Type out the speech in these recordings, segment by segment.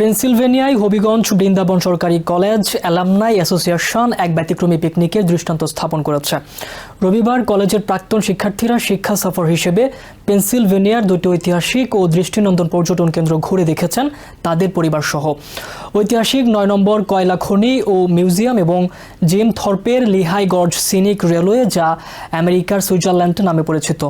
পেনসিলভেনিয়ায় হবিগঞ্জ বৃন্দাবন সরকারি college alumni association এক ব্যতিক্রমী পিকনিকের দৃষ্টান্ত স্থাপন করেছে। রবিবার কলেজের প্রাক্তন শিক্ষার্থীরা শিক্ষা সফর হিসেবে পেনসিলভেনিয়ার দুটি ঐতিহাসিক ও দৃষ্টিনন্দন পর্যটন কেন্দ্র ঘুরে দেখেছেন তাদের পরিবার সহ। ঐতিহাসিক ৯ নম্বর কয়লা খনি ও মিউজিয়াম এবং জিম থর্পের লিহাই গর্জ সিনিক রেলওয়ে, যা আমেরিকার সুইজারল্যান্ড নামে পরিচিত।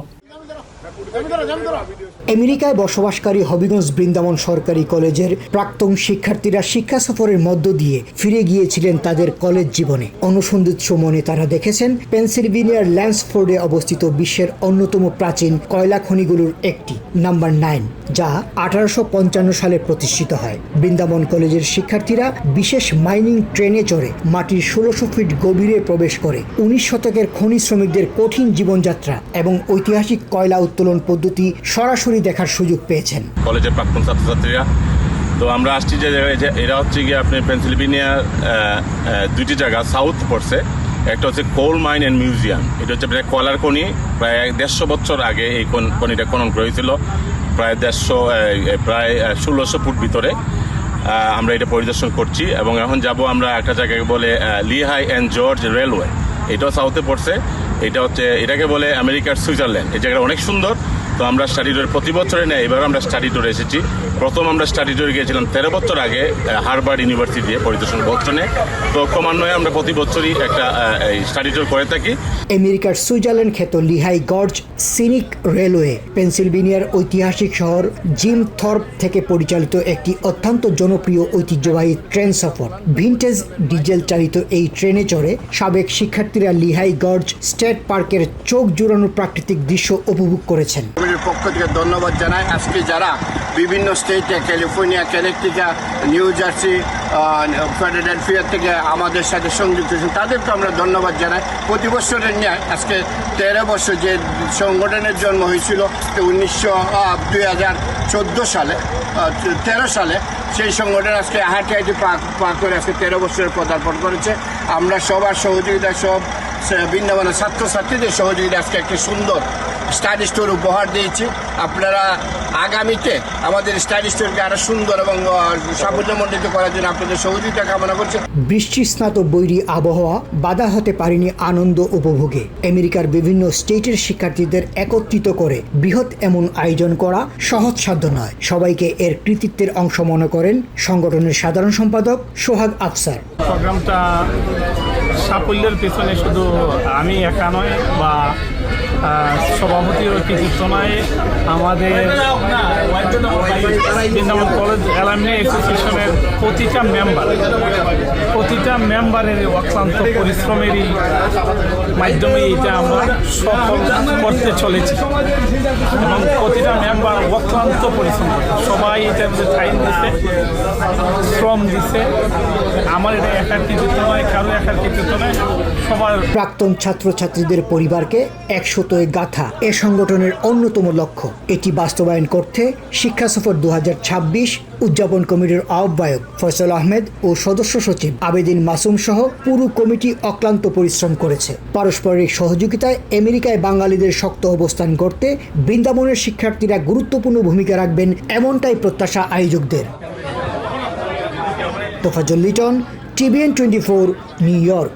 আমেরিকায় বসবাসকারী হবিগঞ্জ বৃন্দাবন সরকারি কলেজের প্রাক্তন শিক্ষার্থীরা শিক্ষা সফরের মধ্য দিয়ে ফিরে গিয়েছিলেন তাদের কলেজ জীবনে। অনুসন্ধিৎস মনে তারা দেখেছেন পেনসিলভেনিয়ার ল্যান্সফোর্ডে অবস্থিত বিশ্বের অন্যতম প্রাচীন কয়লা খনিগুলোর একটি নাম্বার 9, যা 1855 সালে প্রতিষ্ঠিত হয়। বৃন্দাবন কলেজের শিক্ষার্থীরা বিশেষ মাইনিং ট্রেনে চড়ে মাটির 1600 ফিট গভীরে প্রবেশ করে 19 শতকের খনি শ্রমিকদের কঠিন জীবনযাত্রা এবং ঐতিহাসিক কয়লা উত্তোলন পদ্ধতি সরাসরি দেখার সুযোগ পেয়েছেন। কলেজের প্রাক্তন ছাত্রছাত্রীরা তো আমরা আসছি যে এরা হচ্ছে গিয়ে আপনি পেনসিলভেনিয়ার দুটি জায়গা সাউথ পড়ছে। একটা হচ্ছে কোল মাইন অ্যান্ড মিউজিয়াম। এটা হচ্ছে প্রায় কয়লার খনি, প্রায় 150 বছর আগে এই খনিটা খনন করা হয়েছিল, প্রায় 1600 ফুট ভিতরে। আমরা এটা পরিদর্শন করছি এবং এখন যাব আমরা একটা জায়গাকে বলে লিহাই অ্যান্ড জর্জ রেলওয়ে। এটাও সাউথে পড়ছে। এটাকে বলে আমেরিকার সুইজারল্যান্ড। এই জায়গাটা অনেক সুন্দর। তো আমরা স্টাডি ট্যুরে প্রতি বছরে নেই, এবার আমরা স্টাডি ট্যুরে এসেছি। প্রথম আমরা স্টাডি ট্যুরে গিয়েছিলাম 13 বছর আগে হার্ভার্ড ইউনিভার্সিটি পরিদর্শন বছরে। তো ক্রমান্বয়ে আমরা প্রতি বছরই একটা স্টাডি ট্যুর করে থাকি। আমেরিকার সুইজারল্যান্ড খ্যাত লিহাই গর্জ সিনিক রেলওয়ে পেনসিলভেনিয়ার ঐতিহাসিক শহর জিম থর্প থেকে পরিচালিত একটি অত্যন্ত জনপ্রিয় ঐতিহ্যবাহী ট্রেন সফর। ভিনটেজ ডিজেল চালিত এই ট্রেনে চড়ে সাবেক শিক্ষার্থীরা লিহাই গর্জ স্টেট পার্কের চোখ জুড়ানো প্রাকৃতিক দৃশ্য উপভোগ করেছেন। পক্ষ থেকে ধন্যবাদ জানাই। আজকে যারা বিভিন্ন স্টেটে ক্যালিফোর্নিয়া, কানেক্টিকা, নিউ জার্সি, ফিলাডেলফিয়া থেকে আমাদের সাথে সংযুক্ত হয়েছেন, তাদেরকে আমরা ধন্যবাদ জানাই। প্রতি বছরের ন্যায় আজকে 13 বছর যে সংগঠনের জন্ম হয়েছিল 2014 সালে 13 সালে, সেই সংগঠন আজকে হাঁটি পা করে আজকে 13 বছরের পদার্পণ করেছে। আমরা সবার সহযোগিতা, সব বৃন্দাবনের ছাত্রছাত্রীদের সহযোগিতা আজকে একটি সুন্দর স্টাডি স্টোর উপহার দিয়েছি। আপনারা আগামীতে আমাদের স্টাডি স্টোরকে আরো সুন্দর এবং সাফল্যমণ্ডিত করার জন্য আপনাদের সহযোগিতা কামনা করছি। বৃষ্টিস্নাত বৈরী আবহাওয়া বাধা হতে পারেনি আনন্দ উপভোগে। আমেরিকার বিভিন্ন স্টেটের শিক্ষার্থীদের একত্রিত করে বৃহৎ এমন আয়োজন করা সহজসাধ্য নয়। সবাইকে এর কৃতিত্বের অংশ মনে করেন সংগঠনের সাধারণ সম্পাদক সোহাগ আফসার। প্রোগ্রামটা সাফল্যের পেছনে শুধু আমি একা নয় বা সভাপতির কৃতিত্ব নয়, আমাদের বৃন্দাবন কলেজ অ্যালামনাই অ্যাসোসিয়েশনের প্রতিটা মেম্বারের অক্লান্ত পরিশ্রমেরই মাধ্যমে এটা আমরা সফল করতে চলেছি এবং প্রতিটা মেম্বার অক্লান্ত পরিশ্রম, সবাই এটার টাইম দিচ্ছে, শ্রম দিচ্ছে। আমার এটা একার কৃতিত্ব নয়, কারো একার কৃতিত্ব নয়, সবার। প্রাক্তন ছাত্রছাত্রীদের পরিবারকে 100 গাথা এ সংগঠনের অন্যতম লক্ষ্য। এটি বাস্তবায়ন করতে শিক্ষা সফর 2026 উদযাপন কমিটির আহ্বায়ক ফয়সাল আহমেদ ও সদস্য সচিব আবেদিন মাসুম সহ পুরো কমিটি অক্লান্ত পরিশ্রম করেছে। পারস্পরিক সহযোগিতায় আমেরিকায় বাঙালিদের শক্ত অবস্থান করতে বৃন্দাবনের শিক্ষার্থীরা গুরুত্বপূর্ণ ভূমিকা রাখবেন, এমনটাই প্রত্যাশা আয়োজকদের। Tofazzal Liton, TVN 24, New York.